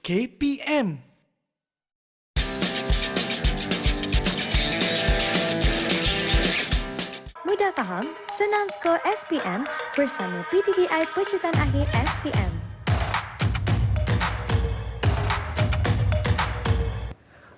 KPM. Mudah faham, senang skor SPM bersama PTTI Pecutan Akhir SPM.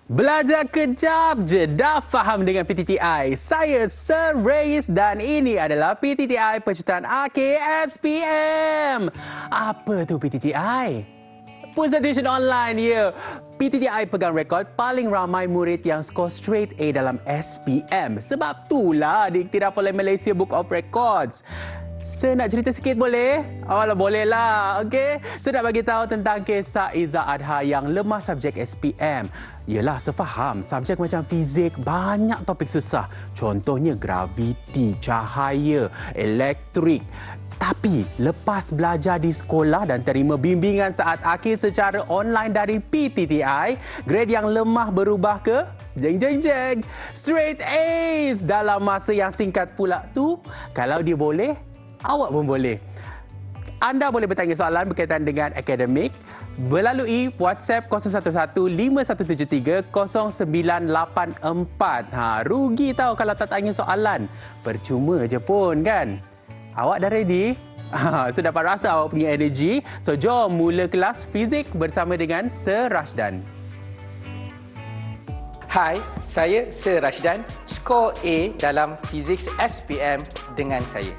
Belajar kejap je dah faham dengan PTTI. Saya Sir Reis dan ini adalah PTTI Pecutan Akhir SPM. Apa tu PTTI? Pusat Tuition Online, ya. PTTI pegang rekod paling ramai murid yang skor straight A dalam SPM. Sebab itulah diiktiraf oleh Malaysia Book of Records. Saya nak cerita sikit boleh? Alah, boleh lah. Okey. Saya nak bagi tahu tentang kisah Izzah Adha yang lemah subjek SPM. Yelah, saya faham. Subjek macam fizik banyak topik susah. Contohnya graviti, cahaya, elektrik. Tapi lepas belajar di sekolah dan terima bimbingan saat akhir secara online dari PTTI, grade yang lemah berubah ke jeng straight A's dalam masa yang singkat pula tu. Kalau dia boleh, awak pun boleh. Anda boleh bertanya soalan berkaitan dengan akademik melalui WhatsApp 011-5173-0984. Rugi tahu kalau tak tanya soalan. Percuma je pun kan? Awak dah ready? Saya dapat rasa awak punya energi. So, jom mula kelas fizik bersama dengan Sir Rashdan. Hai, saya Sir Rashdan. Skor A dalam fizik SPM dengan saya.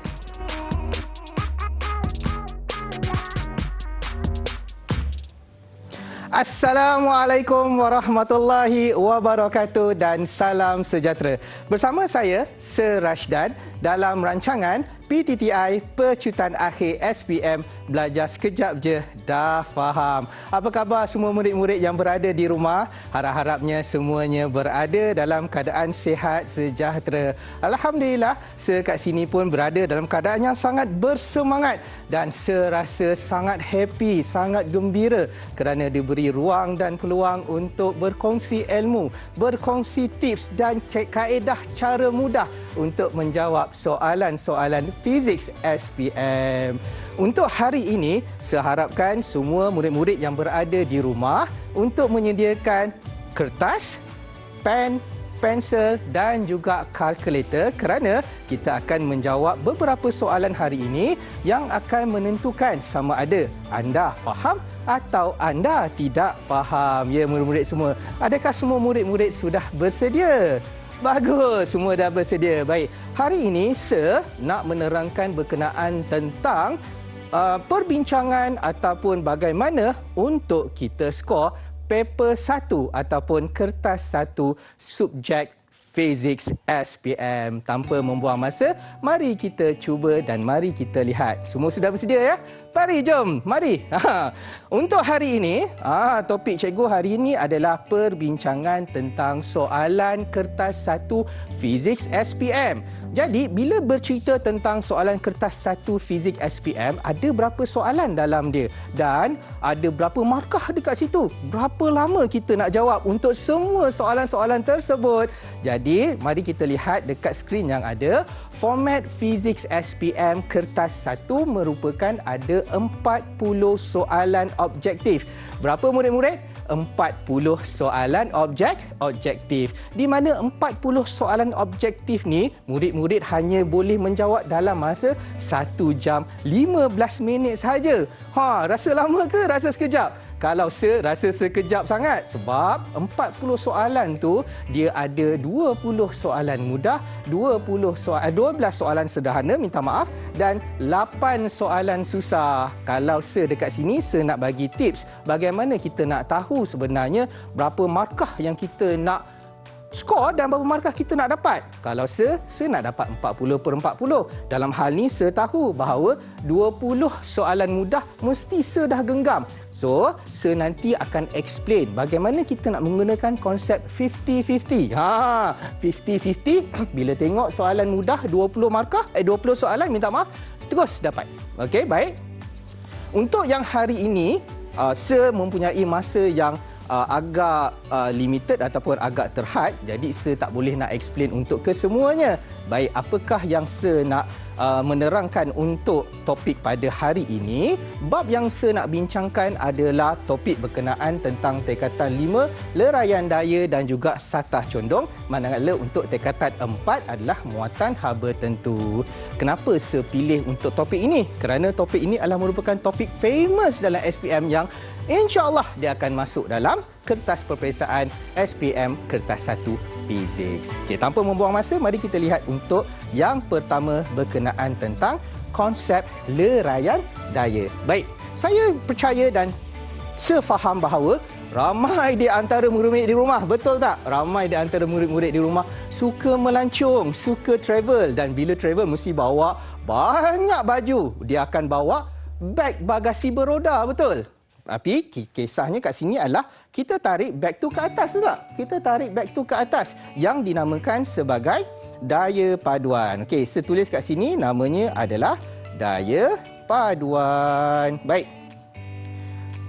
Assalamualaikum warahmatullahi wabarakatuh dan salam sejahtera. Bersama saya, Sir Rashdan, dalam rancangan PTTI Pecutan Akhir SPM Belajar Sekejap Je Dah Faham. Apa khabar semua murid-murid yang berada di rumah? Harap-harapnya semuanya berada dalam keadaan sihat sejahtera. Alhamdulillah, saya kat sini pun berada dalam keadaan yang sangat bersemangat dan saya rasa sangat happy, sangat gembira kerana diberi ruang dan peluang untuk berkongsi ilmu, berkongsi tips dan kaedah cara mudah untuk menjawab soalan-soalan fizik SPM. Untuk hari ini, saya harapkan semua murid-murid yang berada di rumah untuk menyediakan kertas, pen, pensel dan juga kalkulator kerana kita akan menjawab beberapa soalan hari ini yang akan menentukan sama ada anda faham atau anda tidak faham. Ya, murid-murid semua. Adakah semua murid-murid sudah bersedia? Bagus, semua dah bersedia. Baik, hari ini saya nak menerangkan berkenaan tentang perbincangan ataupun bagaimana untuk kita skor paper 1 ataupun kertas 1 subjek fizik SPM. Tanpa membuang masa, mari kita cuba dan mari kita lihat. Semua sudah bersedia ya? Mari, jom. Mari. Untuk hari ini, topik cikgu hari ini adalah perbincangan tentang soalan kertas 1 fizik SPM. Jadi, bila bercerita tentang soalan kertas 1 fizik SPM, ada berapa soalan dalam dia? Dan ada berapa markah dekat situ? Berapa lama kita nak jawab untuk semua soalan-soalan tersebut? Jadi, mari kita lihat dekat skrin yang ada. Format fizik SPM kertas 1 merupakan ada 40 soalan objektif. Berapa murid-murid? 40 soalan objektif. Di mana 40 soalan objektif ni, murid-murid hanya boleh menjawab dalam masa 1 jam 15 minit sahaja. Rasa lama ke rasa sekejap? Kalau rasa sekejap sangat sebab 40 soalan tu dia ada 20 soalan mudah, 12 soalan sederhana, minta maaf, dan 8 soalan susah. Kalau dekat sini saya nak bagi tips bagaimana kita nak tahu sebenarnya berapa markah yang kita nak skor dan berapa markah kita nak dapat. Kalau saya nak dapat 40/40. Dalam hal ni saya tahu bahawa 20 soalan mudah mesti saya dah genggam. So, saya nanti akan explain bagaimana kita nak menggunakan konsep 50-50. 50-50 bila tengok soalan mudah 20 soalan, minta maaf, terus dapat. Okey, baik. Untuk yang hari ini, saya mempunyai masa yang agak limited ataupun agak terhad, jadi saya tak boleh nak explain untuk kesemuanya. Baik, apakah yang saya nak menerangkan untuk topik pada hari ini? Bab yang saya nak bincangkan adalah topik berkenaan tentang tingkatan 5, leraian daya dan juga satah condong. Manakala untuk tingkatan 4 adalah muatan haba tentu. Kenapa saya pilih untuk topik ini? Kerana topik ini adalah merupakan topik famous dalam SPM yang insya-Allah dia akan masuk dalam kertas peperiksaan SPM Kertas 1 Fiziks. Okey, tanpa membuang masa, mari kita lihat untuk yang pertama berkenaan tentang konsep leraian daya. Baik, saya percaya dan sefaham bahawa ramai di antara murid-murid di rumah, betul tak? Ramai di antara murid-murid di rumah suka melancong, suka travel, dan bila travel mesti bawa banyak baju. Dia akan bawa beg bagasi beroda, betul? Tapi kisahnya kat sini adalah kita tarik beg tu ke atas, tak? Kita tarik beg tu ke atas yang dinamakan sebagai daya paduan. Okey, saya tulis kat sini namanya adalah daya paduan. Baik.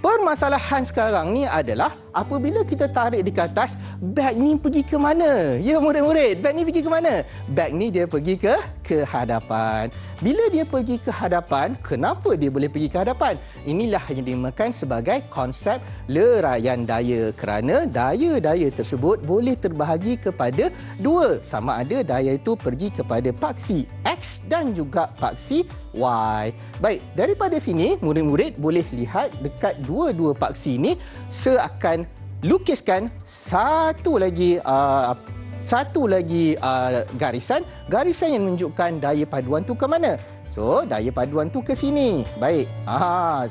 Permasalahan sekarang ni adalah apabila kita tarik di atas, beg ni pergi ke mana? Ya murid-murid, beg ni pergi ke mana? Beg ni dia pergi ke hadapan. Bila dia pergi ke hadapan, kenapa dia boleh pergi ke hadapan? Inilah yang dinamakan sebagai konsep leraian daya, kerana daya-daya tersebut boleh terbahagi kepada dua. Sama ada daya itu pergi kepada paksi X dan juga paksi Y. Baik, daripada sini murid-murid boleh lihat dekat dua-dua paksi ini, saya akan lukiskan satu lagi garisan yang menunjukkan daya paduan tu ke mana. So, daya paduan tu ke sini. Baik.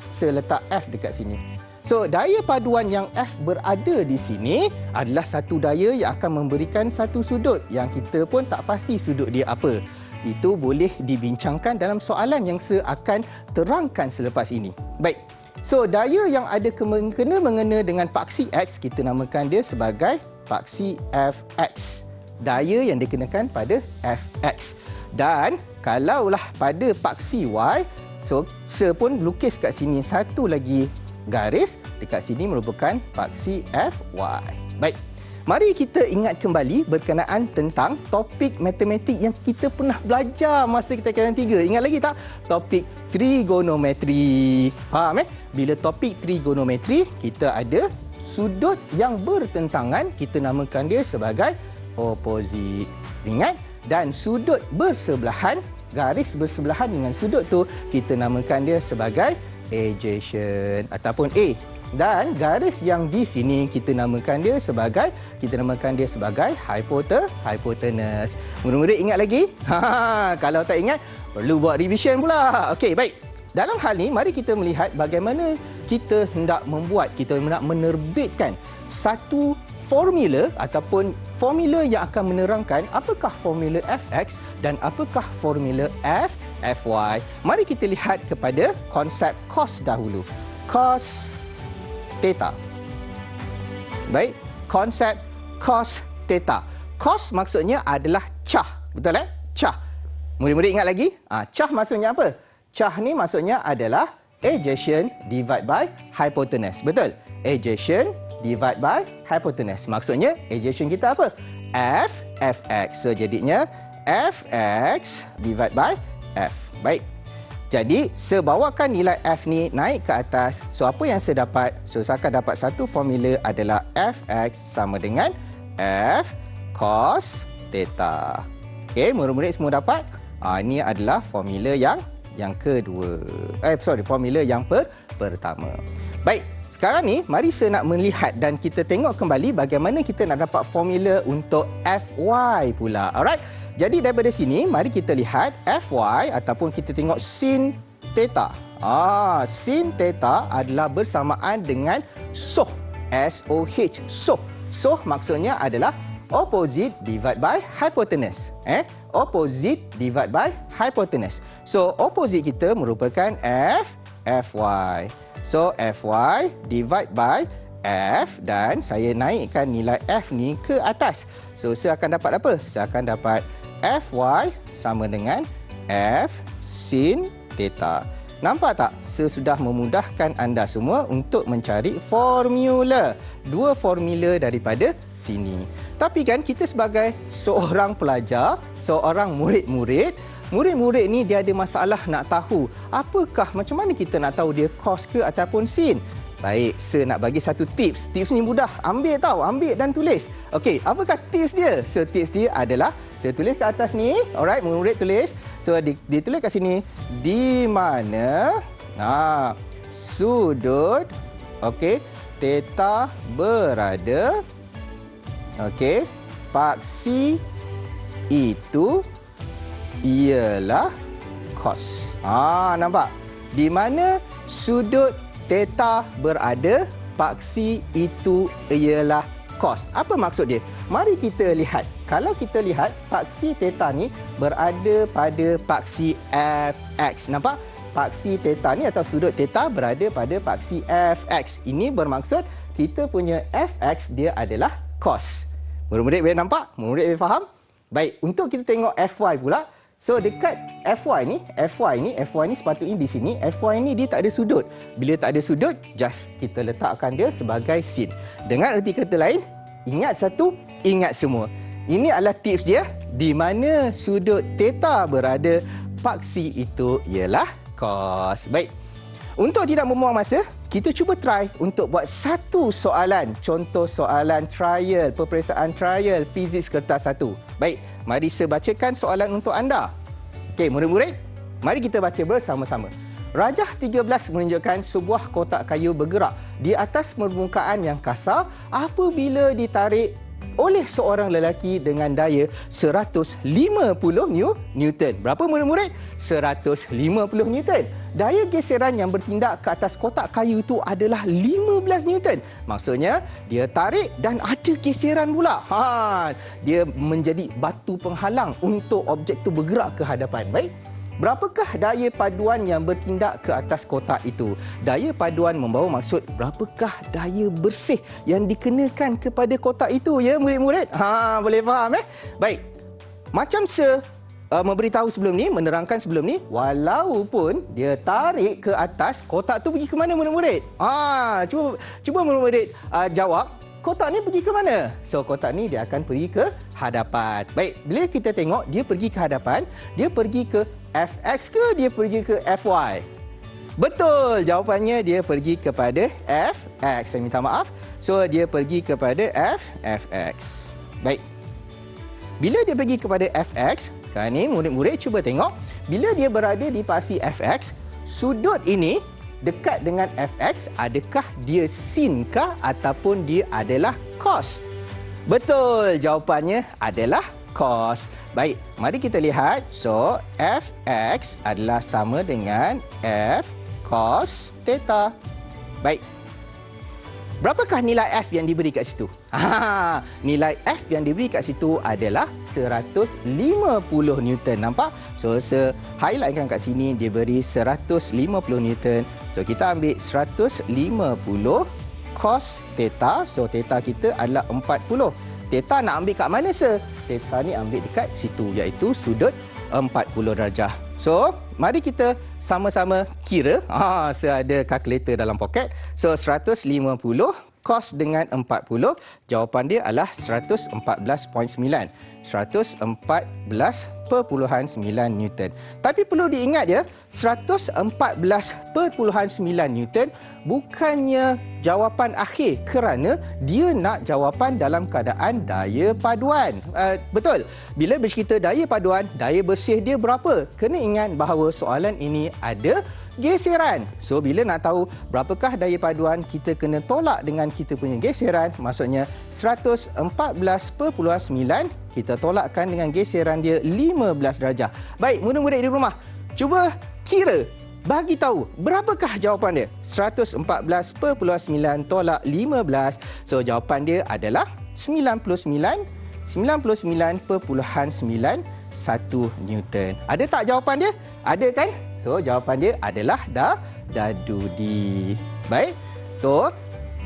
Saya letak F dekat sini. So, daya paduan yang F berada di sini adalah satu daya yang akan memberikan satu sudut yang kita pun tak pasti sudut dia apa. Itu boleh dibincangkan dalam soalan yang saya akan terangkan selepas ini. Baik. So, daya yang ada mengena dengan paksi X, kita namakan dia sebagai paksi Fx. Daya yang dikenakan pada Fx. Dan kalaulah pada paksi Y, so saya pun lukis kat sini satu lagi garis, dekat sini merupakan paksi Fy. Baik. Mari kita ingat kembali berkenaan tentang topik matematik yang kita pernah belajar masa kita tingkatan 3. Ingat lagi tak? Topik trigonometri. Faham Bila topik trigonometri, kita ada sudut yang bertentangan, kita namakan dia sebagai oposit. Ingat? Dan sudut bersebelahan, garis bersebelahan dengan sudut tu, kita namakan dia sebagai adjacent ataupun A. Dan garis yang di sini kita namakan dia sebagai hypotenuse. Murid-murid ingat lagi? Kalau tak ingat, perlu buat revision pula. Okey, baik. Dalam hal ni, mari kita melihat bagaimana kita hendak menerbitkan satu formula ataupun formula yang akan menerangkan apakah formula Fx dan apakah formula Fy. Mari kita lihat kepada konsep cos dahulu. Cos theta. Baik, konsep cos theta. Cos maksudnya adalah cah. Betul Cah. Murid-murid ingat lagi? Cah maksudnya apa? Cah ni maksudnya adalah adjacent divide by hypotenuse. Betul? Adjacent divide by hypotenuse. Maksudnya adjacent kita apa? Fx. So jadinya Fx divide by F. Baik. Jadi, saya bawakan nilai F ni naik ke atas. So, apa yang saya dapat? So, saya akan dapat satu formula adalah Fx sama dengan F cos theta. Okey, murid-murid semua dapat? Ini adalah formula yang kedua. Formula yang pertama. Baik, sekarang ni mari saya nak melihat dan kita tengok kembali bagaimana kita nak dapat formula untuk Fy pula. Alright? Jadi daripada sini, mari kita lihat Fy ataupun kita tengok sin theta. Sin theta adalah bersamaan dengan SOH. S-O-H. SOH. SOH maksudnya adalah opposite divide by hypotenuse. Opposite divide by hypotenuse. So, opposite kita merupakan Fy. So, Fy divide by F dan saya naikkan nilai F ni ke atas. So, saya akan dapat apa? Saya akan dapat Fy sama dengan F sin theta. Nampak tak? Saya sudah memudahkan anda semua untuk mencari formula. 2 formula daripada sini. Tapi kan kita sebagai seorang pelajar, seorang murid-murid ni dia ada masalah nak tahu apakah, macam mana kita nak tahu dia cos ke ataupun sin. Baik, saya nak bagi satu tips. Tips ni mudah. Ambil dan tulis. Okey, apakah tips dia? So, tips dia adalah, saya tulis ke atas ni. Alright, murid tulis. So, ditulis kat sini. Di mana sudut, okey, theta berada. Okey, paksi itu ialah cos. Nampak? Di mana sudut theta berada, paksi itu ialah cos. Apa maksud dia? Mari kita lihat. Kalau kita lihat, paksi theta ni berada pada paksi fx. Nampak? Paksi theta ni atau sudut theta berada pada paksi fx. Ini bermaksud kita punya fx dia adalah cos. Murid-murid boleh nampak? Murid-murid boleh faham? Baik, untuk kita tengok fy pula. So dekat FY ni sepatutnya di sini. FY ni dia tak ada sudut. Bila tak ada sudut, just kita letakkan dia sebagai sin. Dengan erti kata lain, ingat satu, ingat semua. Ini adalah tips dia. Di mana sudut theta berada, paksi itu ialah cos. Baik. Untuk tidak membuang masa, kita cuba try untuk buat satu soalan. Contoh soalan trial, peperiksaan trial fizik kertas 1. Baik, mari saya bacakan soalan untuk anda. Okey, murid-murid, mari kita baca bersama-sama. Rajah 13 menunjukkan sebuah kotak kayu bergerak di atas permukaan yang kasar apabila ditarik oleh seorang lelaki dengan daya 150 Newton. Berapa murid-murid? 150 Newton. Daya geseran yang bertindak ke atas kotak kayu itu adalah 15 Newton. Maksudnya, dia tarik dan ada geseran pula. Dia menjadi batu penghalang untuk objek itu bergerak ke hadapan. Baik. Berapakah daya paduan yang bertindak ke atas kotak itu? Daya paduan membawa maksud berapakah daya bersih yang dikenakan kepada kotak itu, ya murid-murid? Boleh faham Baik. Macam saya memberitahu sebelum ni, menerangkan sebelum ni, walaupun dia tarik ke atas, kotak tu pergi ke mana murid-murid? Cuba murid-murid jawab. Kotak ni pergi ke mana? So, kotak ni dia akan pergi ke hadapan. Baik, bila kita tengok dia pergi ke hadapan, dia pergi ke fx ke dia pergi ke fy? Betul, jawapannya dia pergi kepada fx. Saya minta maaf. So, dia pergi kepada fx. Baik. Bila dia pergi kepada fx, sekarang ni murid-murid cuba tengok. Bila dia berada di paksi fx, sudut ini dekat dengan fx, adakah dia sin kah ataupun dia adalah cos? Betul, jawapannya adalah cos. Baik, mari kita lihat. So, fx adalah sama dengan f cos theta. Baik. Berapakah nilai F yang diberi kat situ? Nilai F yang diberi kat situ adalah 150 Newton. Nampak? So, saya highlightkan kat sini, dia beri 150 Newton. So, kita ambil 150 cos theta. So, theta kita adalah 40. Theta nak ambil kat mana, sir? Theta ni ambil dekat situ, iaitu sudut 40 darjah. So, mari kita sama-sama kira. Saya ada kalkulator dalam poket. So, 150 cos dengan 40, jawapan dia adalah 114.9. 114.9 Newton. Tapi perlu diingat ya, 114.9 Newton bukannya jawapan akhir kerana dia nak jawapan dalam keadaan daya paduan. Betul. Bila bercerita daya paduan, daya bersih dia berapa? Kena ingat bahawa soalan ini ada geseran. So, bila nak tahu berapakah daya paduan, kita kena tolak dengan kita punya geseran. Maksudnya 114.9 kita tolakkan dengan geseran dia 15 darjah. Baik, murid-murid di rumah, cuba kira, bagi tahu berapakah jawapan dia. 114.9 tolak 15. So, jawapan dia adalah 99.91 Newton. Ada tak jawapan dia? Ada kan? So, jawapan dia adalah dadudi. Baik. So,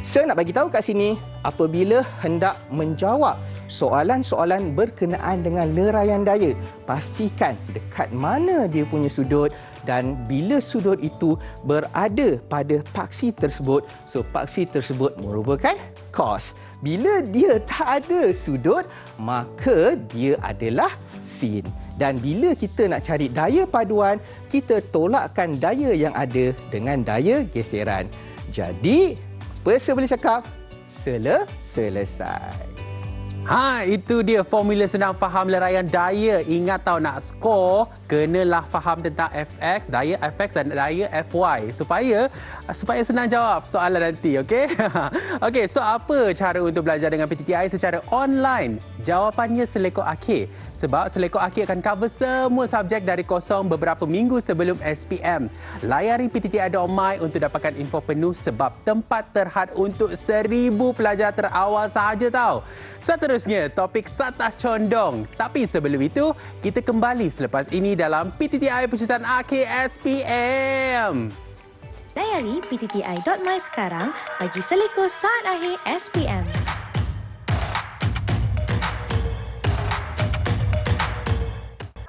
saya nak bagi tahu kat sini, apabila hendak menjawab soalan-soalan berkenaan dengan leraian daya, pastikan dekat mana dia punya sudut dan bila sudut itu berada pada paksi tersebut, so paksi tersebut merupakan cos. Bila dia tak ada sudut, maka dia adalah sin. Dan bila kita nak cari daya paduan, kita tolakkan daya yang ada dengan daya geseran. Jadi, apa saya boleh cakap? Selesai. Itu dia formula senang faham leraian daya. Ingat tahu nak skor, kenalah faham tentang fx, daya fx dan daya fy supaya senang jawab soalan nanti, okey? Okey, so apa cara untuk belajar dengan PTTI secara online? Jawapannya selekor akhir. Sebab selekor akhir akan cover semua subjek dari kosong beberapa minggu sebelum SPM. Layari ptti.my untuk dapatkan info penuh sebab tempat terhad untuk 1000 pelajar terawal sahaja tau. Seterusnya, topik Satah Condong. Tapi sebelum itu, kita kembali selepas ini dalam PTTI Pesertaan Akhir SPM. Layari ptti.my sekarang bagi selekor saat akhir SPM.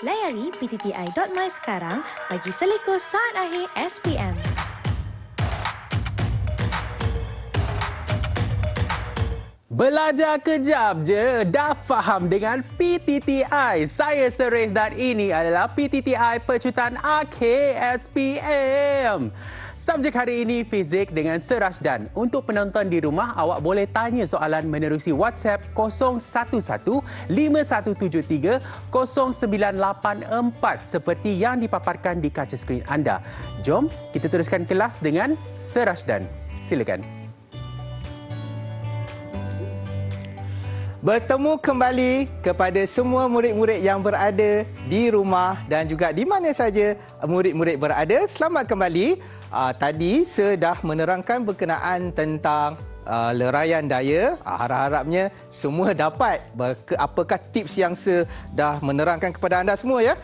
Layari ptti.my sekarang bagi selekor saat akhir SPM. Belajar kejap je, dah faham dengan PTTI. Saya Serais dan ini adalah PTTI Pecutan Akhir SPM. Subjek hari ini fizik dengan Sir Rashdan. Untuk penonton di rumah, awak boleh tanya soalan menerusi WhatsApp 011-5173-0984 seperti yang dipaparkan di kaca skrin anda. Jom kita teruskan kelas dengan Sir Rashdan. Silakan. Bertemu kembali kepada semua murid-murid yang berada di rumah dan juga di mana saja murid-murid berada. Selamat kembali. Tadi saya dah menerangkan berkenaan tentang leraian daya. Harap-harapnya semua dapat apakah tips yang saya dah menerangkan kepada anda semua ya.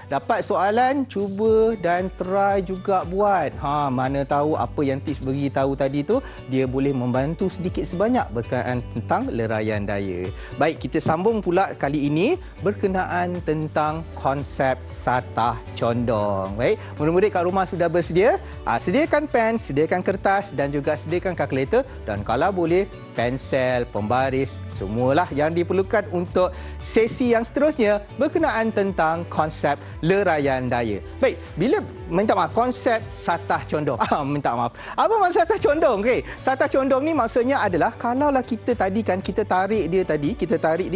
Dapat soalan, cuba dan try juga buat. Mana tahu apa yang tips beritahu tadi tu dia boleh membantu sedikit sebanyak berkenaan tentang leraian daya. Baik, kita sambung pula kali ini berkenaan tentang konsep satah condong. Baik, murid-murid kat rumah sudah bersedia? Sediakan pen, sediakan kertas dan juga sediakan kalkulator. Dan kalau boleh, pensel, pembaris, semualah yang diperlukan untuk sesi yang seterusnya berkenaan tentang konsep leraian daya. Baik, bila minta maaf, konsep satah condong. Minta maaf. Apa maksud satah condong? Okey, satah condong ni maksudnya adalah kalaulah kita tadi kan kita tarik dia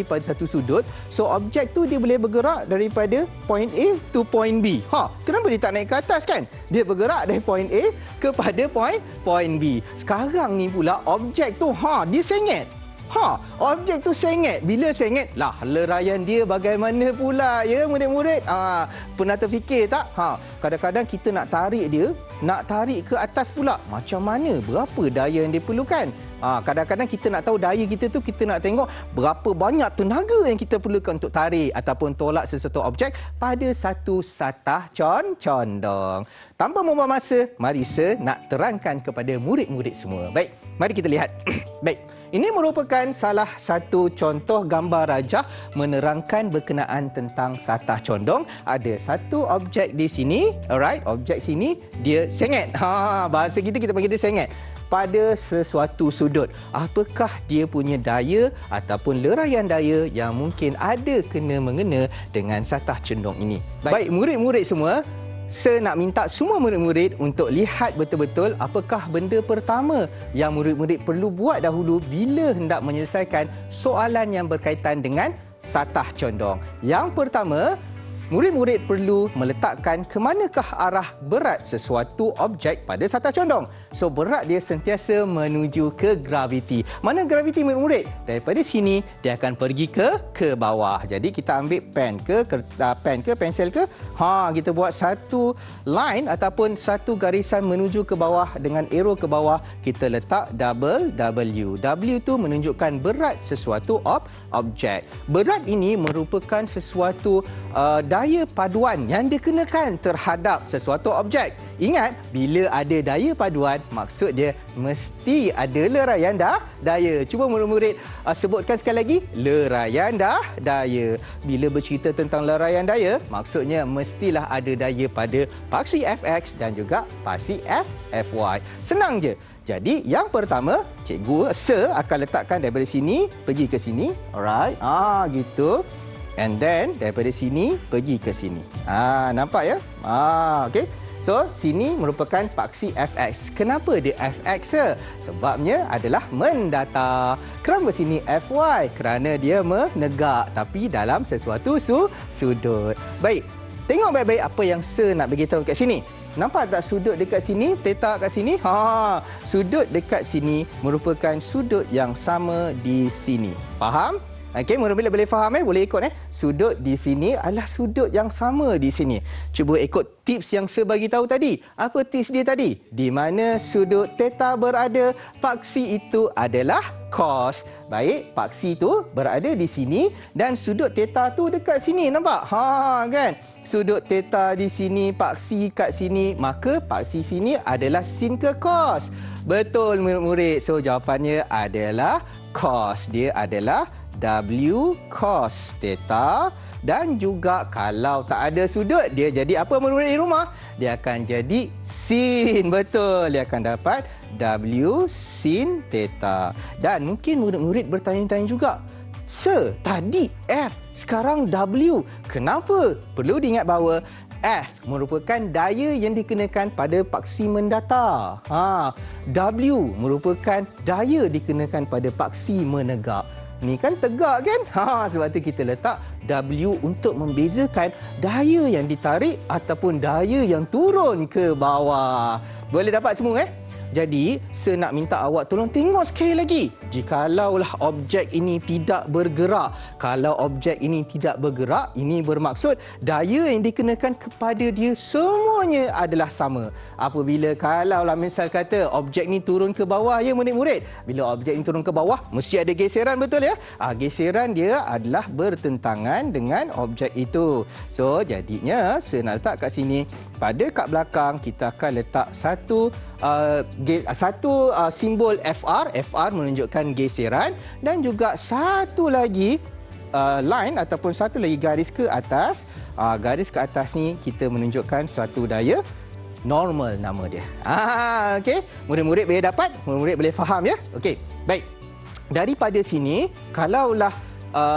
pada satu sudut, so objek tu dia boleh bergerak daripada point A to point B. Kenapa dia tak naik ke atas kan? Dia bergerak dari point A kepada point B. Sekarang ni pula objek tu dia sengit. Objek tu sengit. Bila sengit, leraian dia bagaimana pula ya murid-murid? Pernah terfikir tak? Kadang-kadang kita nak tarik dia, nak tarik ke atas pula. Macam mana? Berapa daya yang diperlukan? Kadang-kadang kita nak tahu daya kita tu, kita nak tengok berapa banyak tenaga yang kita perlukan untuk tarik ataupun tolak sesuatu objek pada satu satah condong. Tanpa membuang masa, mari saya nak terangkan kepada murid-murid semua. Baik, mari kita lihat. Baik, ini merupakan salah satu contoh gambar rajah menerangkan berkenaan tentang satah condong. Ada satu objek di sini, alright, objek sini dia sengit. Bahasa kita panggil dia sengit pada sesuatu sudut. Apakah dia punya daya ataupun leraian daya yang mungkin ada kena-mengena dengan satah condong ini? Baik, murid-murid semua, saya nak minta semua murid-murid untuk lihat betul-betul apakah benda pertama yang murid-murid perlu buat dahulu bila hendak menyelesaikan soalan yang berkaitan dengan satah condong. Yang pertama, murid-murid perlu meletakkan ke manakah arah berat sesuatu objek pada satah condong. So, berat dia sentiasa menuju ke graviti. Mana graviti murid-murid? Daripada sini, dia akan pergi ke bawah. Jadi, kita ambil pen ke pensel ke. Kita buat satu line ataupun satu garisan menuju ke bawah dengan arrow ke bawah. Kita letak double W. W tu menunjukkan berat sesuatu objek. Berat ini merupakan sesuatu daya paduan yang dikenakan terhadap sesuatu objek. Ingat, bila ada daya paduan, maksud dia mesti ada leraian daya. Cuba murid-murid sebutkan sekali lagi, leraian daya. Bila bercerita tentang leraian daya, maksudnya mestilah ada daya pada paksi Fx dan juga paksi Fy. Senang je. Jadi, yang pertama, cikgu akan letakkan daripada sini pergi ke sini. Alright. Gitu. And then, daripada sini pergi ke sini. Nampak ya? Okey. So, sini merupakan paksi Fx. Kenapa dia Fx? Sebabnya adalah mendatar. Kenapa sini Fy? Kerana dia menegak tapi dalam sesuatu sudut. Baik, tengok baik-baik apa yang nak beritahu kat sini. Nampak tak sudut dekat sini, theta kat sini? Sudut dekat sini merupakan sudut yang sama di sini. Faham? Okey, murid-murid boleh faham boleh ikut Sudut di sini adalah sudut yang sama di sini. Cuba ikut tips yang saya bagi tahu tadi. Apa tips dia tadi? Di mana sudut theta berada, paksi itu adalah cos. Baik, paksi itu berada di sini dan sudut theta tu dekat sini. Nampak? Kan? Sudut theta di sini, paksi kat sini, maka paksi sini adalah sin ke cos. Betul murid-murid. So jawapannya adalah cos. Dia adalah W cos theta, dan juga kalau tak ada sudut, dia jadi apa murid-murid di rumah? Dia akan jadi sin. Betul, dia akan dapat W sin theta. Dan mungkin murid-murid bertanya-tanya juga, Sir, tadi F, sekarang W. Kenapa? Perlu diingat bahawa F merupakan daya yang dikenakan pada paksi mendatar. W merupakan daya dikenakan pada paksi menegak. Ni kan tegak kan? Sebab tu kita letak W untuk membezakan daya yang ditarik ataupun daya yang turun ke bawah. Boleh dapat semua Jadi, saya nak minta awak tolong tengok sekali lagi. Jikalaulah objek ini tidak bergerak. Kalau objek ini tidak bergerak, ini bermaksud daya yang dikenakan kepada dia semuanya adalah sama. Apabila kalaulah misal kata objek ni turun ke bawah murid-murid. Bila objek ini turun ke bawah, mesti ada geseran, betul ya? Geseran dia adalah bertentangan dengan objek itu. So, jadinya saya nak letak kat sini. Pada kat belakang, kita akan letak satu simbol FR. FR menunjukkan geseran, dan juga satu lagi line ataupun satu lagi garis ke atas. Garis ke atas ni kita menunjukkan suatu daya normal nama dia. Okey, murid-murid boleh dapat, murid-murid boleh faham ya. Okey, baik. Daripada sini, kalaulah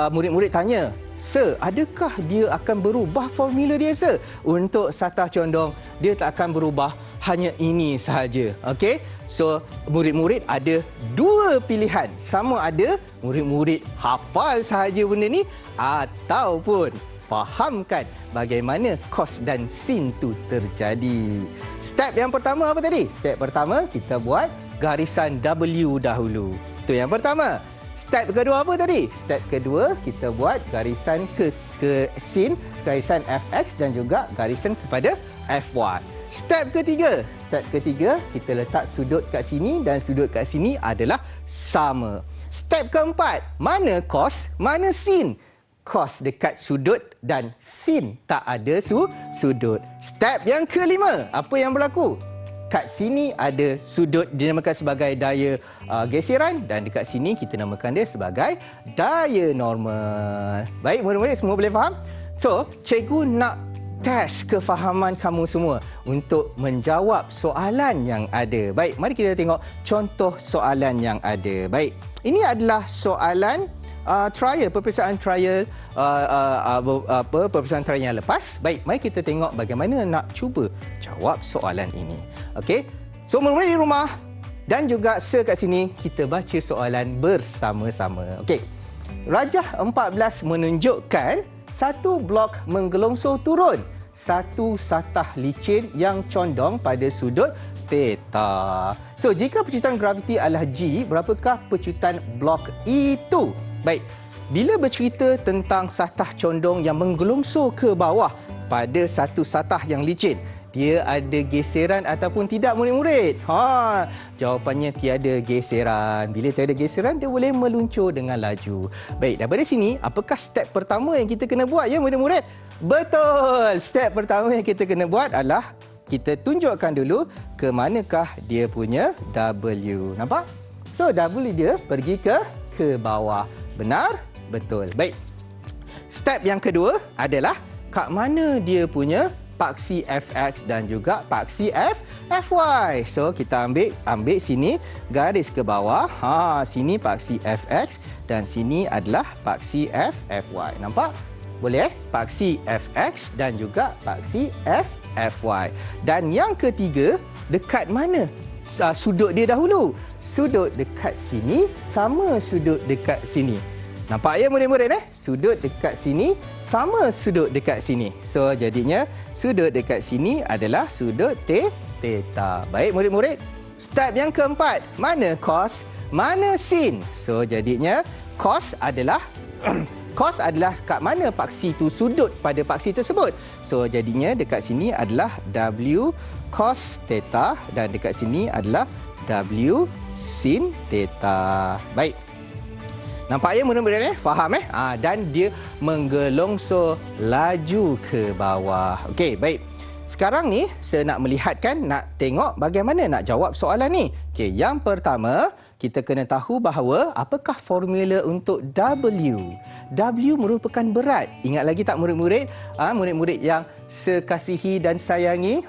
murid-murid tanya, Sir, adakah dia akan berubah formula dia, Sir? Untuk satah condong, dia tak akan berubah, hanya ini sahaja. Okey? So, murid-murid ada dua pilihan. Sama ada murid-murid hafal sahaja benda ni ataupun fahamkan bagaimana cos dan sin tu terjadi. Step yang pertama apa tadi? Step pertama, kita buat garisan W dahulu. Itu yang pertama. Step kedua apa tadi? Step kedua, kita buat garisan ke sin, garisan Fx dan juga garisan kepada Fy. Step ketiga, kita letak sudut kat sini dan sudut kat sini adalah sama. Step keempat, mana cos, mana sin? Cos dekat sudut dan sin tak ada sudut. Step yang kelima, apa yang berlaku? Kat sini ada sudut dinamakan sebagai daya geseran, dan dekat sini kita namakan dia sebagai daya normal. Baik, murid-murid semua boleh faham? So, cikgu nak test kefahaman kamu semua untuk menjawab soalan yang ada. Baik, mari kita tengok contoh soalan yang ada. Baik, ini adalah soalan peperiksaan trial peperiksaan trial yang lepas. Baik, mari kita tengok bagaimana nak cuba jawab soalan ini. Okey. So, murid-murid di rumah dan juga kat sini, kita baca soalan bersama-sama. Okey. Rajah 14 menunjukkan satu blok menggelongsor turun satu satah licin yang condong pada sudut theta. So, jika pecutan graviti adalah G, berapakah pecutan blok itu? Baik, bila bercerita tentang satah condong yang menggelongsor ke bawah pada satu satah yang licin, dia ada geseran ataupun tidak murid-murid? Jawapannya tiada geseran. Bila tiada geseran, dia boleh meluncur dengan laju. Baik, daripada sini, apakah step pertama yang kita kena buat ya murid-murid? Betul! Step pertama yang kita kena buat adalah kita tunjukkan dulu ke manakah dia punya W. Nampak? So, W dia pergi ke bawah. Benar? Betul. Baik. Step yang kedua adalah kat mana dia punya paksi Fx dan juga paksi Fy. So, kita ambil sini garis ke bawah. Sini paksi Fx dan sini adalah paksi Fy. Nampak? Boleh? Paksi Fx dan juga paksi Fy. Dan yang ketiga, dekat mana sudut dia dahulu? Sudut dekat sini sama sudut dekat sini. Nampak ya murid-murid Sudut dekat sini sama sudut dekat sini. So, jadinya sudut dekat sini adalah sudut theta. Baik murid-murid. Step yang keempat, mana cos, mana sin? So, jadinya cos adalah cos adalah kat mana paksi itu sudut pada paksi tersebut. So, jadinya dekat sini adalah W cos theta dan dekat sini adalah W sin theta. Baik. Nampak ya murid-murid Faham Dan dia menggelongsor laju ke bawah. Okey, baik. Sekarang ni saya nak melihatkan, nak tengok bagaimana nak jawab soalan ni. Okey, yang pertama, kita kena tahu bahawa apakah formula untuk W. W merupakan berat. Ingat lagi tak murid-murid? Murid-murid yang sekasihi dan sayangi.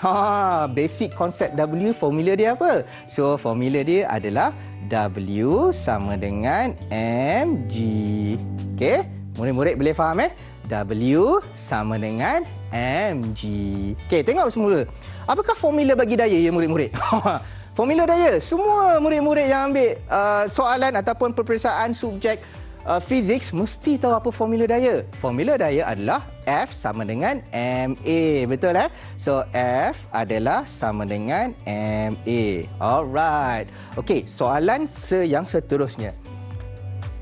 Basic konsep W, formula dia apa? So, formula dia adalah W sama dengan mg. Okey, murid-murid boleh faham W sama dengan mg. Okey, tengok semula. Apakah formula bagi daya ya murid-murid? Formula daya, semua murid-murid yang ambil soalan ataupun peperiksaan subjek fiziks mesti tahu apa formula daya. Formula daya adalah F sama dengan MA. Betul So, F adalah sama dengan MA. Alright. Okey, soalan yang seterusnya.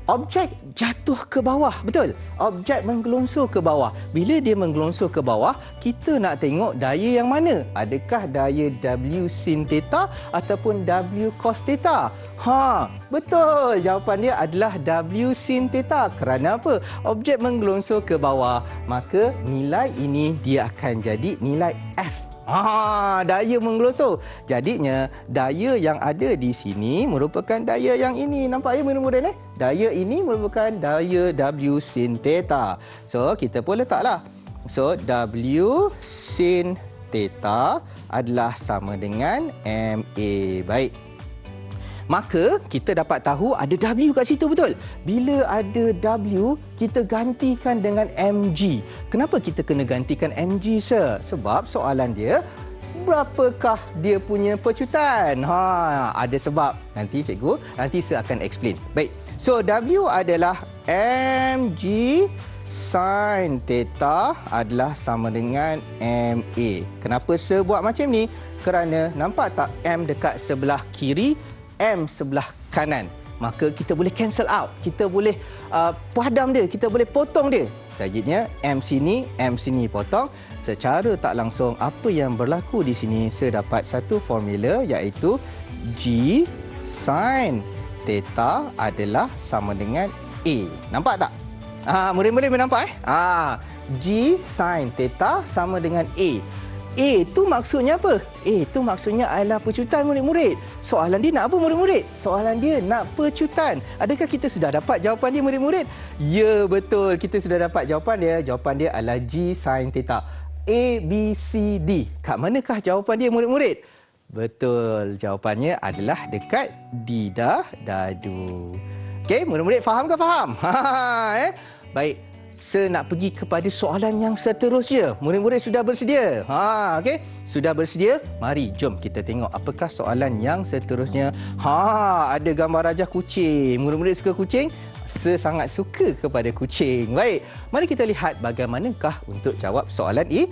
Objek jatuh ke bawah, betul? Objek menggelongsor ke bawah. Bila dia menggelongsor ke bawah, kita nak tengok daya yang mana? Adakah daya W sin theta ataupun W cos theta? Betul. Jawapan dia adalah W sin theta. Kerana apa? Objek menggelongsor ke bawah, maka nilai ini dia akan jadi nilai F. Daya menggelongsor. Jadinya, daya yang ada di sini merupakan daya yang ini. Nampak ya murid-murid Daya ini merupakan daya W sin theta. So, kita pun letaklah. So, W sin theta adalah sama dengan MA. Baik. Maka, kita dapat tahu ada W kat situ, betul? Bila ada W, kita gantikan dengan mg. Kenapa kita kena gantikan mg, sir? Sebab soalan dia, berapakah dia punya pecutan? Ada sebab. Nanti sir akan explain. Baik. So, W adalah mg sin theta adalah sama dengan MA. Kenapa sir buat macam ni? Kerana nampak tak M dekat sebelah kiri, M sebelah kanan. Maka kita boleh cancel out. Kita boleh padam dia. Kita boleh potong dia. Selanjutnya, M sini potong. Secara tak langsung, apa yang berlaku di sini, saya dapat satu formula iaitu G sin theta adalah sama dengan A. Nampak tak? Murid-murid boleh nampak G sin theta sama dengan A. A tu maksudnya apa? A tu maksudnya adalah pecutan murid-murid. Soalan dia nak apa murid-murid? Soalan dia nak pecutan. Adakah kita sudah dapat jawapan dia murid-murid? Ya, betul. Kita sudah dapat jawapan dia. Jawapan dia adalah G sin theta. A, B, C, D. Kat manakah jawapan dia murid-murid? Betul. Jawapannya adalah dekat di dadu. Okey, murid-murid faham ke faham? Baik. Saya nak pergi kepada soalan yang seterusnya. Murid-murid sudah bersedia? Okey. Sudah bersedia? Mari, jom kita tengok apakah soalan yang seterusnya. Ada gambar rajah kucing. Murid-murid suka kucing? Saya sangat suka kepada kucing. Baik, mari kita lihat bagaimanakah untuk jawab soalan ini.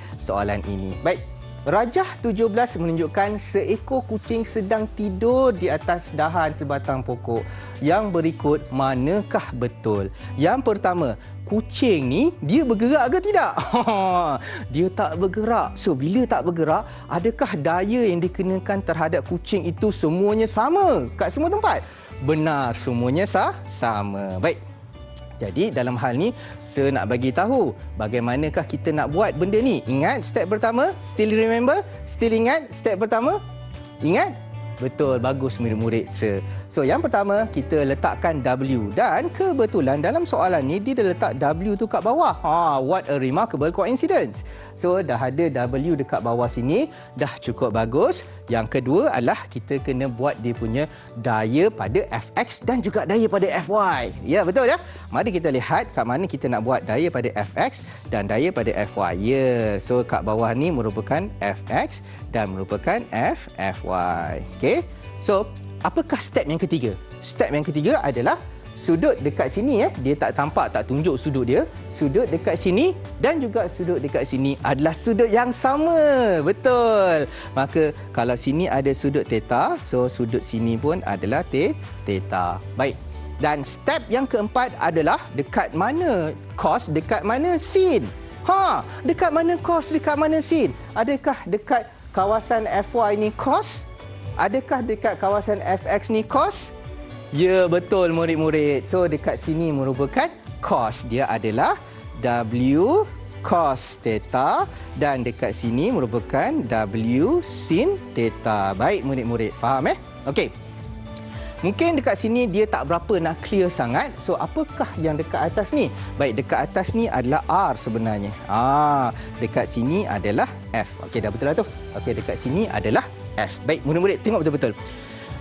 Baik. Rajah 17 menunjukkan seekor kucing sedang tidur di atas dahan sebatang pokok. Yang berikut manakah betul? Yang pertama, kucing ni dia bergerak ke tidak? Dia tak bergerak. So bila tak bergerak, adakah daya yang dikenakan terhadap kucing itu semuanya sama kat semua tempat? Benar, semuanya sama. Baik. Jadi dalam hal ni, saya nak bagi tahu bagaimanakah kita nak buat benda ni. Ingat step pertama? Still remember? Still ingat step pertama? Ingat? Betul, bagus murid-murid. So yang pertama, kita letakkan W. Dan kebetulan dalam soalan ni, dia dah letak W tu kat bawah. What a remarkable coincidence. So dah ada W dekat bawah sini, dah cukup bagus. Yang kedua adalah kita kena buat dia punya daya pada Fx dan juga daya pada Fy. Ya, betul ya? Mari kita lihat kat mana kita nak buat daya pada Fx dan daya pada Fy. Ya, so kat bawah ni merupakan Fx dan merupakan Fy. Okey. So, apakah step yang ketiga? Step yang ketiga adalah sudut dekat sini dia tak tampak, tak tunjuk sudut dia. Sudut dekat sini dan juga sudut dekat sini adalah sudut yang sama. Betul. Maka kalau sini ada sudut theta, so sudut sini pun adalah theta. Baik. Dan step yang keempat adalah dekat mana cos, dekat mana sin. Dekat mana cos, dekat mana sin? Adakah dekat kawasan Fy ni cos? Adakah dekat kawasan Fx ni cos? Ya, betul murid-murid. So, dekat sini merupakan cos. Dia adalah W cos theta dan dekat sini merupakan W sin theta. Baik murid-murid, faham Okey. Mungkin dekat sini dia tak berapa nak clear sangat. So, apakah yang dekat atas ni? Baik, dekat atas ni adalah R sebenarnya. Dekat sini adalah F. Okey, dah betul lah tu. Okey, dekat sini adalah F. Baik, murid-murid tengok betul-betul.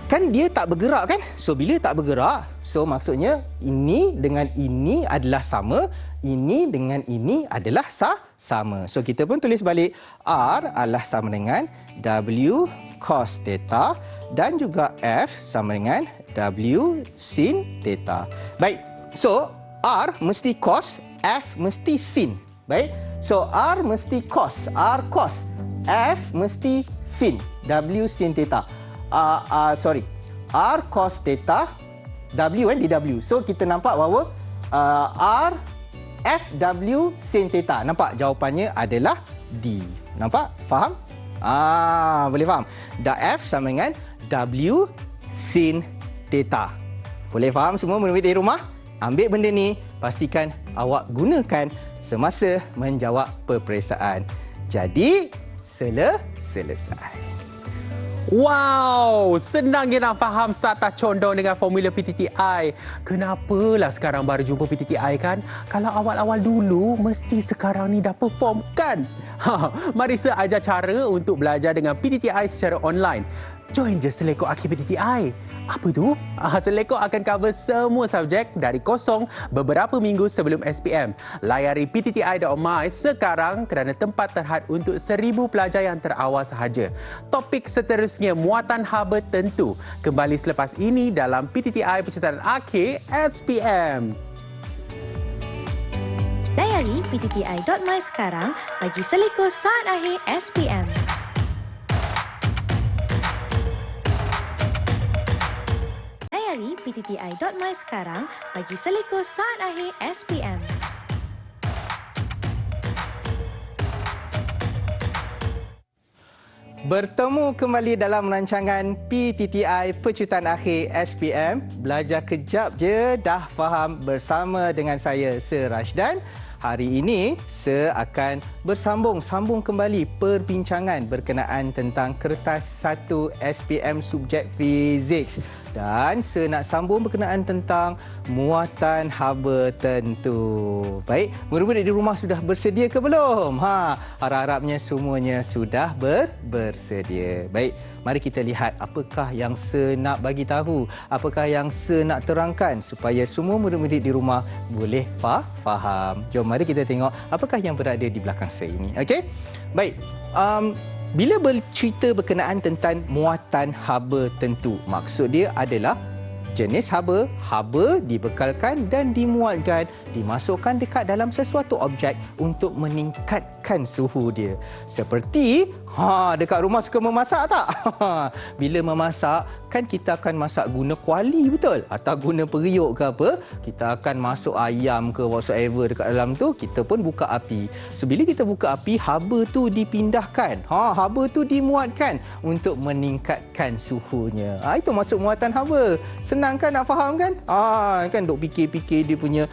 Kan dia tak bergerak kan? So, bila tak bergerak, so maksudnya ini dengan ini adalah sama. Ini dengan ini adalah sama. So, kita pun tulis balik R adalah sama dengan W cos theta dan juga F sama dengan W sin theta. Baik, so R mesti cos, F mesti sin. Baik, so R mesti cos, R cos. F mesti sin, W sin theta. R cos theta, W di W. So, kita nampak bahawa R F W sin theta. Nampak jawapannya adalah D. Nampak? Faham? Boleh faham? F sama dengan W sin theta. Boleh faham semua murid-murid di rumah? Ambil benda ni, pastikan awak gunakan semasa menjawab peperiksaan. Jadi, selesai. Wow, senang nak faham saat tak condong dengan formula PTTI. Kenapalah sekarang baru jumpa PTTI kan? Kalau awal-awal dulu, mesti sekarang ni dah perform kan? Mari saya ajar cara untuk belajar dengan PTTI secara online. Join je Selekor Akhir PTTI. Apa tu? Selekor akan cover semua subjek dari kosong beberapa minggu sebelum SPM. Layari ptti.my sekarang kerana tempat terhad untuk 1,000 pelajar yang terawal sahaja. Topik seterusnya muatan haba tentu. Kembali selepas ini dalam PTTI Penceritaan Akhir SPM. Layari ptti.my sekarang bagi Selekor saat akhir SPM. Layari ptti.my sekarang bagi Selekor saat akhir SPM. Bertemu kembali dalam rancangan PTTI Penceritaan Akhir SPM. Belajar kejap je dah faham bersama dengan saya, Sir Rashdan. Hari ini, saya akan sambung kembali perbincangan berkenaan tentang kertas 1 SPM subjek fizik. Dan saya nak sambung berkenaan tentang muatan haba tentu. Baik, murid-murid di rumah sudah bersedia ke belum? Harap-harapnya semuanya sudah bersedia. Baik, mari kita lihat apakah yang saya nak bagi tahu, apakah yang saya nak terangkan supaya semua murid-murid di rumah boleh faham. Jom mari kita tengok apakah yang berada di belakang saya ini. Okey? Baik. Bila bercerita berkenaan tentang muatan haba tentu, maksud dia adalah jenis haba dibekalkan dan dimuatkan, dimasukkan dekat dalam sesuatu objek untuk meningkatkan meningkatkan suhu dia. Seperti dekat rumah suka memasak tak? Bila memasak, kan kita akan masak guna kuali, betul? Atau guna periuk ke apa, kita akan masuk ayam ke whatsoever dekat dalam tu, kita pun buka api. So, bila kita buka api, haba tu dipindahkan. Haba tu dimuatkan untuk meningkatkan suhunya. Itu maksud muatan haba. Senang kan nak faham kan? Kan duk fikir-fikir dia punya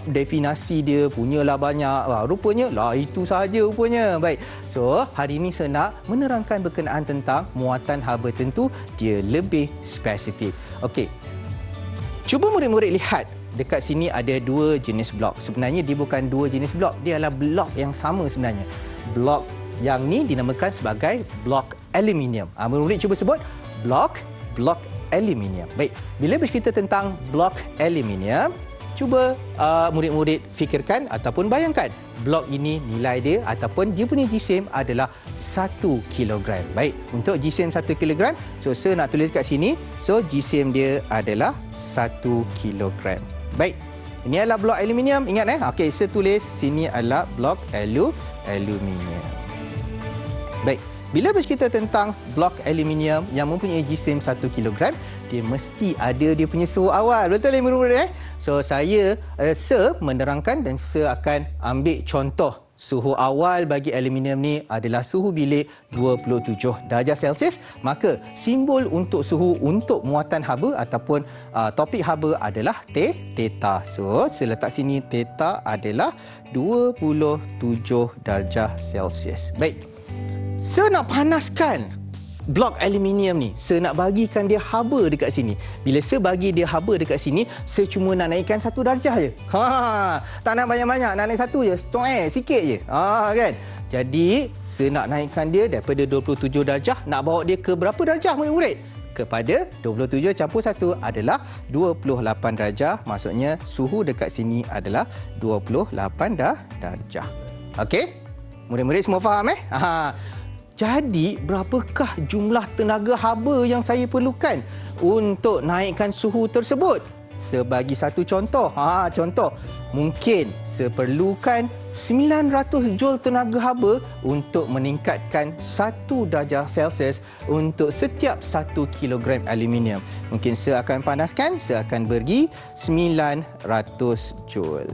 definasi dia, punyalah banyak. Rupanya lah itu sahaja rupanya. Baik. So, hari ini saya nak menerangkan berkenaan tentang muatan haba tentu, dia lebih spesifik. Okey. Cuba murid-murid lihat. Dekat sini ada dua jenis blok. Sebenarnya dia bukan dua jenis blok, dia adalah blok yang sama sebenarnya. Blok yang ni dinamakan sebagai blok aluminium. Murid-murid cuba sebut blok aluminium. Baik, bila bercerita tentang blok aluminium, cuba murid-murid fikirkan ataupun bayangkan blok ini nilai dia ataupun dia punya jisim adalah 1 kilogram. Baik, untuk jisim 1 kilogram, so saya nak tulis kat sini, so jisim dia adalah 1 kilogram. Baik, ini adalah blok aluminium, ingat Okey, saya tulis sini adalah blok aluminium. Baik, bila bercerita tentang blok aluminium yang mempunyai jisim 1 kilogram, dia mesti ada dia punya suhu awal. Betul ya murid-murid? So, saya menerangkan dan saya akan ambil contoh. Suhu awal bagi aluminium ni adalah suhu bilik 27 darjah Celsius. Maka, simbol untuk suhu untuk muatan haba ataupun topik haba adalah theta. So, saya letak sini theta adalah 27 darjah Celsius. Baik. Saya nak panaskan blok aluminium ni. Saya nak bagikan dia haba dekat sini. Bila saya bagi dia haba dekat sini, saya cuma nak naikkan 1 darjah je. Tak nak banyak-banyak, nak naik 1 je, sikit je. Kan? Jadi, saya nak naikkan dia daripada 27 darjah, nak bawa dia ke berapa darjah murid-murid? Kepada 27 campur 1 adalah 28 darjah. Maksudnya suhu dekat sini adalah 28 darjah. Okey? Murid-murid semua faham Jadi, berapakah jumlah tenaga haba yang saya perlukan untuk naikkan suhu tersebut? Sebagi satu contoh. Contoh, mungkin saya perlukan 900 joule tenaga haba untuk meningkatkan 1 darjah Celsius untuk setiap 1 kilogram aluminium. Mungkin saya akan panaskan, saya akan bagi 900 joule.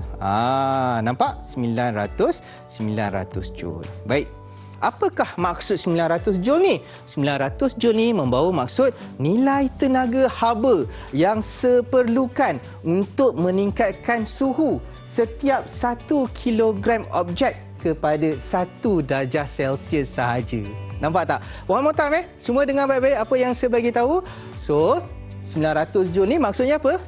Nampak? 900 joule. Baik. Apakah maksud 900 joule ni? 900 joule ni membawa maksud nilai tenaga haba yang seperlukan untuk meningkatkan suhu setiap 1 kilogram objek kepada 1 darjah Celsius sahaja. Nampak tak? One more time Semua dengar baik-baik apa yang saya bagi tahu. So, 900 joule ni maksudnya apa?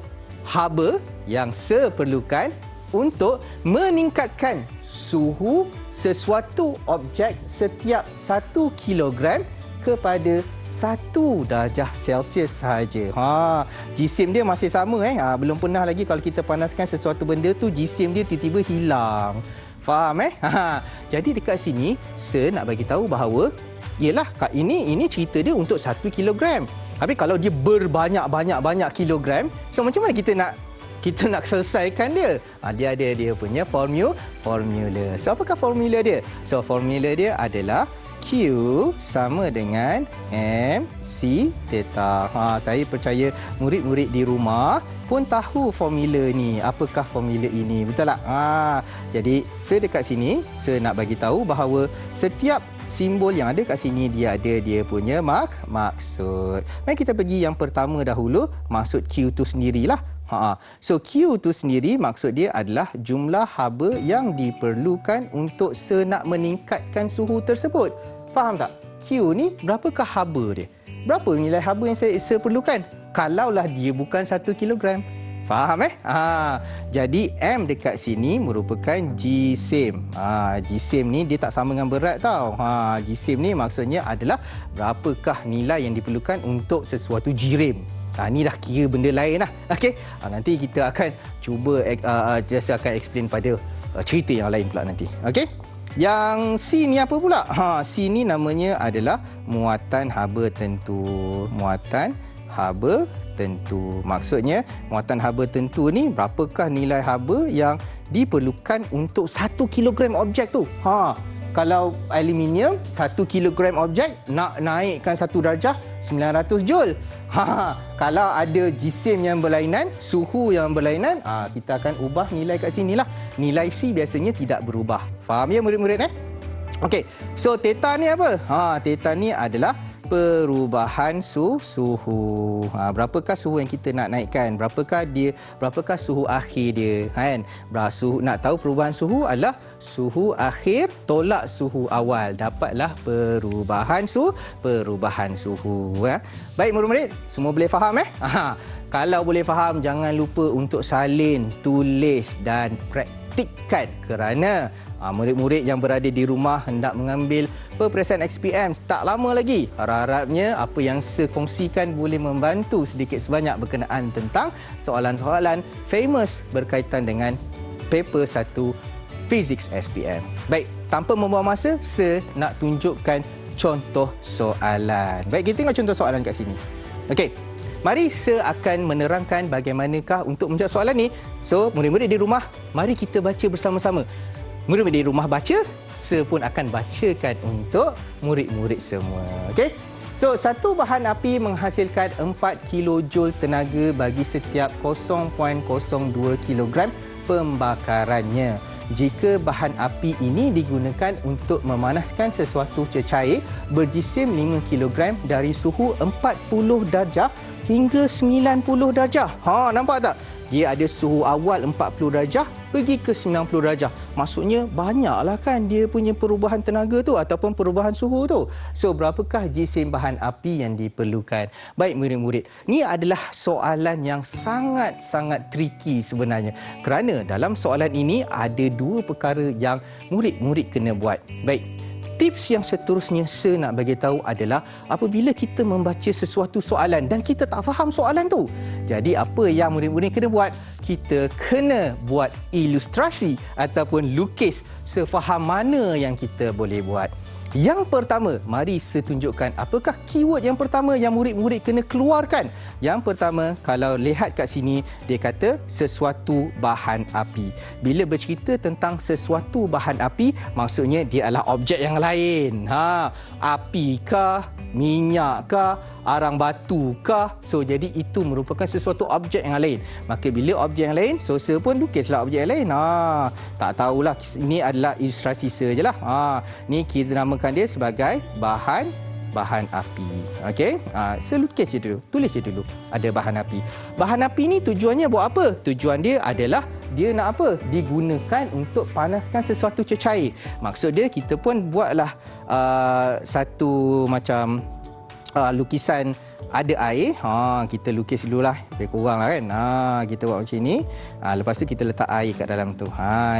Haba yang seperlukan untuk meningkatkan suhu sesuatu objek setiap 1 kilogram kepada 1 darjah Celsius sahaja. Jisim dia masih sama belum pernah lagi kalau kita panaskan sesuatu benda tu jisim dia tiba-tiba hilang. Faham Jadi dekat sini saya nak bagi tahu bahawa yalah ini cerita dia untuk 1 kilogram. Tapi kalau dia berbanyak kilogram, so macam mana kita nak selesaikan dia? Dia ada dia punya formula. So, apakah formula dia? So, formula dia adalah Q sama dengan MC theta. Saya percaya murid-murid di rumah pun tahu formula ni. Apakah formula ini? Betul tak? Jadi, saya dekat sini, saya nak bagi tahu bahawa setiap simbol yang ada kat sini dia ada dia punya maksud. Mari kita pergi yang pertama dahulu, maksud Q tu sendirilah. So Q tu sendiri maksud dia adalah jumlah haba yang diperlukan untuk nak meningkatkan suhu tersebut. Faham tak? Q ni berapakah haba dia? Berapa nilai haba yang saya perlukan? Kalaulah dia bukan 1 kilogram. Faham Jadi M dekat sini merupakan jisim. Jisim ni dia tak sama dengan berat tau. Jisim ni maksudnya adalah berapakah nilai yang diperlukan untuk sesuatu jirim. Ni dah kira benda lain lah. Okey. Nanti kita akan cuba saya akan explain pada cerita yang lain pula nanti. Okey. Yang C ni apa pula? C ni namanya adalah muatan haba tentu. Muatan haba tentu. Maksudnya muatan haba tentu ni berapakah nilai haba yang diperlukan untuk 1 kilogram objek tu. Kalau aluminium 1 kilogram objek nak naikkan 1 darjah 900 joule. Kalau ada jisim yang berlainan, suhu yang berlainan, kita akan ubah nilai kat sinilah. Nilai C biasanya tidak berubah. Faham ya murid-murid Okey. So theta ni apa? Theta ni adalah perubahan suhu. Berapakah suhu yang kita nak naikkan? Berapakah suhu akhir dia? Kan? Nak tahu perubahan suhu adalah suhu akhir tolak suhu awal. Dapatlah perubahan suhu. Baik murid-murid, semua boleh faham Kalau boleh faham, jangan lupa untuk salin, tulis dan praktikkan kerana murid-murid yang berada di rumah hendak mengambil peperiksaan SPM tak lama lagi. Harap-harapnya apa yang saya kongsikan boleh membantu sedikit sebanyak berkenaan tentang soalan-soalan famous berkaitan dengan paper 1 Physics SPM. Baik, tanpa membuang masa, saya nak tunjukkan contoh soalan. Baik, kita tengok contoh soalan kat sini. Okey. Mari saya akan menerangkan bagaimanakah untuk menjawab soalan ni. So, murid-murid di rumah, mari kita baca bersama-sama. Murid-murid di rumah baca, saya pun akan bacakan untuk murid-murid semua. Okey? So, satu bahan api menghasilkan 4 kilojoule tenaga bagi setiap 0.02 kilogram pembakarannya. Jika bahan api ini digunakan untuk memanaskan sesuatu cecair berjisim 5 kilogram dari suhu 40 darjah hingga 90 darjah. Nampak tak? Dia ada suhu awal 40 darjah pergi ke 90 darjah. Maksudnya banyaklah kan dia punya perubahan tenaga tu ataupun perubahan suhu tu. So berapakah jisim bahan api yang diperlukan? Baik murid-murid, ni adalah soalan yang sangat-sangat tricky sebenarnya. Kerana dalam soalan ini ada dua perkara yang murid-murid kena buat. Baik. Tips yang seterusnya saya nak bagi tahu adalah apabila kita membaca sesuatu soalan dan kita tak faham soalan tu. Jadi apa yang murid-murid kena buat? Kita kena buat ilustrasi ataupun lukis sefaham mana yang kita boleh buat. Yang pertama, mari saya tunjukkan apakah keyword yang pertama yang murid-murid kena keluarkan. Yang pertama, kalau lihat kat sini, dia kata sesuatu bahan api. Bila bercerita tentang sesuatu bahan api, maksudnya dia adalah objek yang lain. Api kah? Minyak kah? Arang batu kah? So, jadi itu merupakan sesuatu objek yang lain. Maka bila objek yang lain, so saya pun lukislah objek yang lain. Tak tahulah, ini adalah ilustrasi sajalah. Ni kita namakan dia sebagai bahan api. Okey? Saya lukis je dulu, tulis je dulu. Ada bahan api. Bahan api ni tujuannya buat apa? Tujuan dia adalah dia nak apa? Digunakan untuk panaskan sesuatu cecair. Maksud dia kita pun buatlah satu macam lukisan ada air. Kita lukis dululah lebih kurang lah kan. Kita buat macam ni. Lepas tu kita letak air kat dalam tu.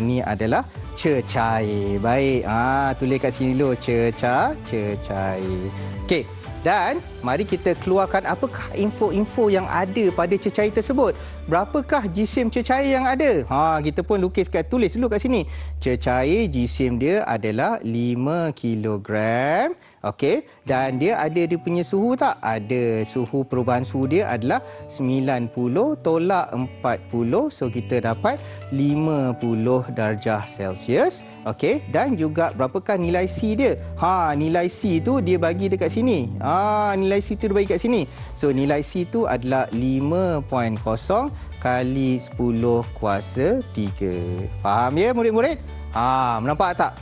Ni adalah cecair. Baik. Tulis kat sini dulu cecair. Okey. Dan mari kita keluarkan apakah info-info yang ada pada cecair tersebut. Berapakah jisim cecair yang ada? Kita pun tulis dulu kat sini. Cecair jisim dia adalah 5 kilogram. Okey, dan dia punya suhu tak? Ada. Suhu perubahan suhu dia adalah 90 tolak 40. So kita dapat 50 darjah Celsius. Okey, dan juga berapakah nilai C dia? Nilai C tu dia bagi dekat sini. Nilai C tu dia bagi kat sini. So nilai C tu adalah 5.0 kali 10 kuasa 3. Faham ya murid-murid? Nampak tak?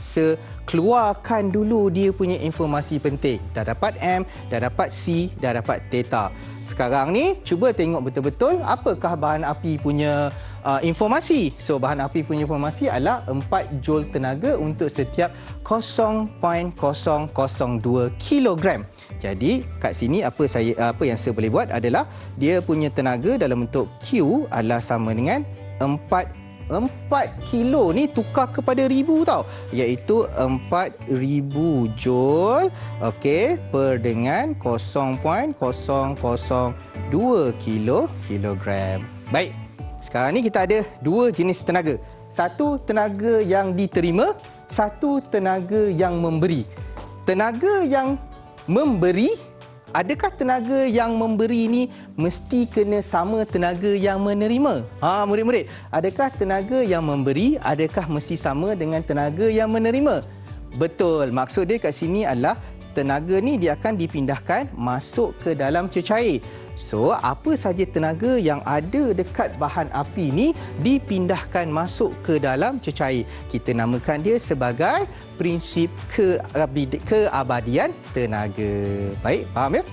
Keluarkan dulu dia punya informasi penting. Dah dapat M, dah dapat C, dah dapat theta. Sekarang ni cuba tengok betul-betul apakah bahan api punya informasi. So bahan api punya informasi adalah 4 joule tenaga untuk setiap 0.002 kilogram. Jadi kat sini apa yang saya boleh buat adalah dia punya tenaga dalam bentuk Q adalah sama dengan 4 kilo ni tukar kepada ribu tau, iaitu 4000 joule per dengan 0.002 kilogram. Baik, sekarang ni kita ada dua jenis tenaga. Satu tenaga yang diterima, satu tenaga yang memberi. Tenaga yang memberi, adakah tenaga yang memberi ni mesti kena sama tenaga yang menerima? Murid-murid, adakah tenaga yang memberi adakah mesti sama dengan tenaga yang menerima? Betul. Maksud dia kat sini adalah tenaga ni dia akan dipindahkan masuk ke dalam cecair. So, apa saja tenaga yang ada dekat bahan api ni dipindahkan masuk ke dalam cecair. Kita namakan dia sebagai prinsip keabadian tenaga. Baik, faham ya?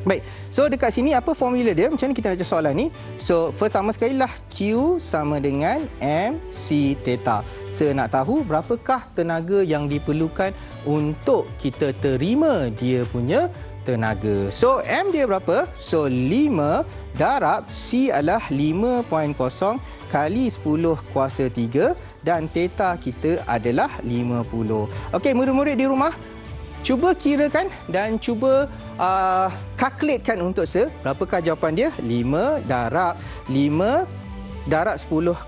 Baik, so dekat sini apa formula dia? Macam mana kita nak jawab soalan ni? So, pertama sekali lah Q sama dengan MC theta. Saya nak tahu berapakah tenaga yang diperlukan untuk kita terima dia punya tenaga. So, M dia berapa? So, 5 darab C adalah 5.0 kali 10 kuasa 3 dan theta kita adalah 50. Okey, murid-murid di rumah, cuba kirakan dan cuba kalkulatekan untuk saya. Berapakah jawapan dia? 5 darab 10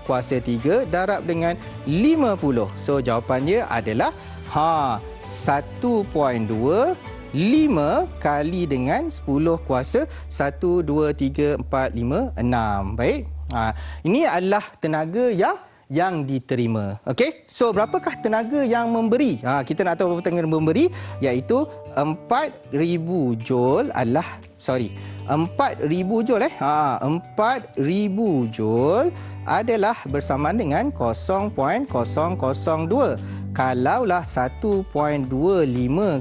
kuasa 3 darab dengan 50. So, jawapan dia adalah 1.2 5 kali dengan 10 kuasa 1, 2, 3, 4, 5, 6. Baik. Ini adalah tenaga yang diterima. Okey. So, berapakah tenaga yang memberi? Kita nak tahu berapa tenaga memberi, iaitu 4,000 joule adalah 4,000 joule 4,000 joule adalah bersamaan dengan 0.002. Kalaulah 1.25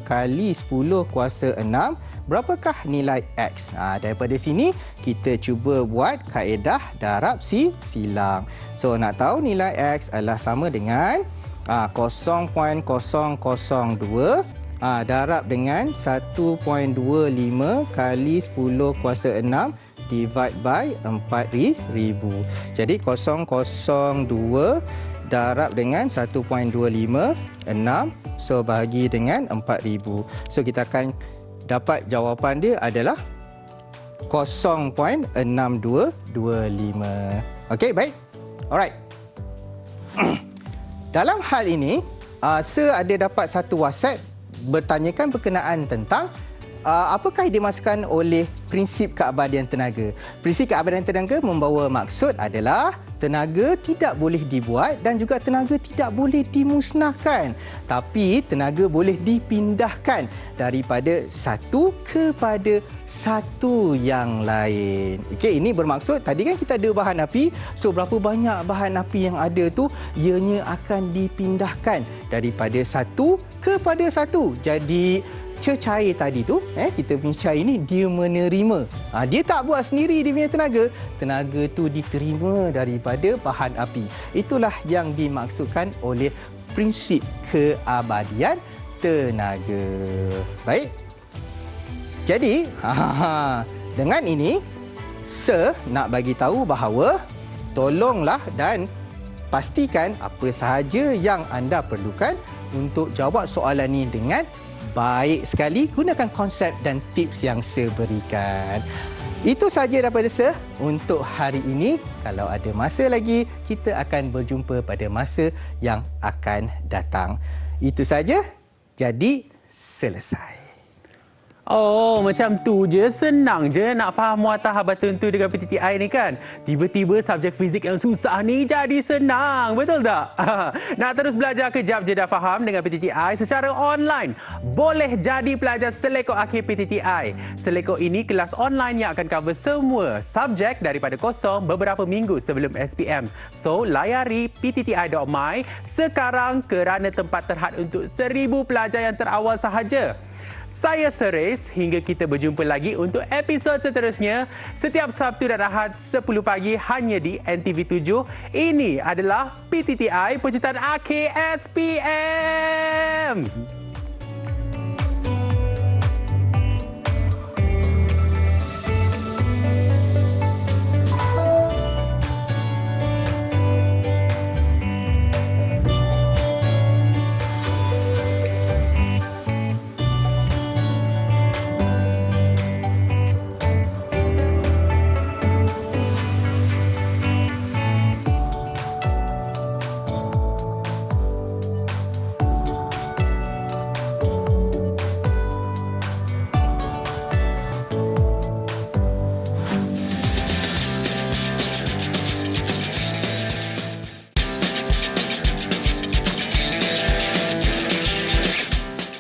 kali 10 kuasa 6, berapakah nilai X? Daripada sini, kita cuba buat kaedah darab silang. So, nak tahu nilai X adalah sama dengan 0.002 darab dengan 1.25 kali 10 kuasa 6 divide by 4,000. Jadi, 0.02 darab dengan 1.256, so bahagi dengan 4,000. So, kita akan dapat jawapan dia adalah 0.6225. Okey, baik. Alright. Dalam hal ini, saya ada dapat satu WhatsApp bertanyakan berkenaan tentang apakah yang dimaksudkan oleh prinsip keabadian tenaga. Prinsip keabadian tenaga membawa maksud adalah tenaga tidak boleh dibuat dan juga tenaga tidak boleh dimusnahkan. Tapi tenaga boleh dipindahkan daripada satu kepada satu yang lain. Okey, ini bermaksud tadi kan kita ada bahan api. So, berapa banyak bahan api yang ada tu ianya akan dipindahkan daripada satu kepada satu. Jadi, cecair tadi tu, kita punya cair ni dia menerima. Dia tak buat sendiri dia punya tenaga. Tenaga tu diterima daripada bahan api. Itulah yang dimaksudkan oleh prinsip keabadian tenaga. Baik. Jadi, dengan ini, saya nak bagi tahu bahawa tolonglah dan pastikan apa sahaja yang anda perlukan untuk jawab soalan ini dengan baik sekali. Gunakan konsep dan tips yang saya berikan. Itu sahaja daripada saya untuk hari ini. Kalau ada masa lagi, kita akan berjumpa pada masa yang akan datang. Itu sahaja. Jadi, selesai. Oh, macam tu je. Senang je nak faham muatalah tertentu dengan PTTI ni kan. Tiba-tiba subjek fizik yang susah ni jadi senang. Betul tak? Nak terus belajar kejap je dah faham dengan PTTI secara online? Boleh jadi pelajar selekok akhir PTTI. Selekok ini kelas online yang akan cover semua subjek daripada kosong beberapa minggu sebelum SPM. So, layari ptti.my sekarang kerana tempat terhad untuk 1,000 pelajar yang terawal sahaja. Saya Seris, hingga kita berjumpa lagi untuk episod seterusnya setiap Sabtu dan Ahad 10 pagi hanya di NTV 7. Ini adalah PTTI Pejutan Akhir SPM.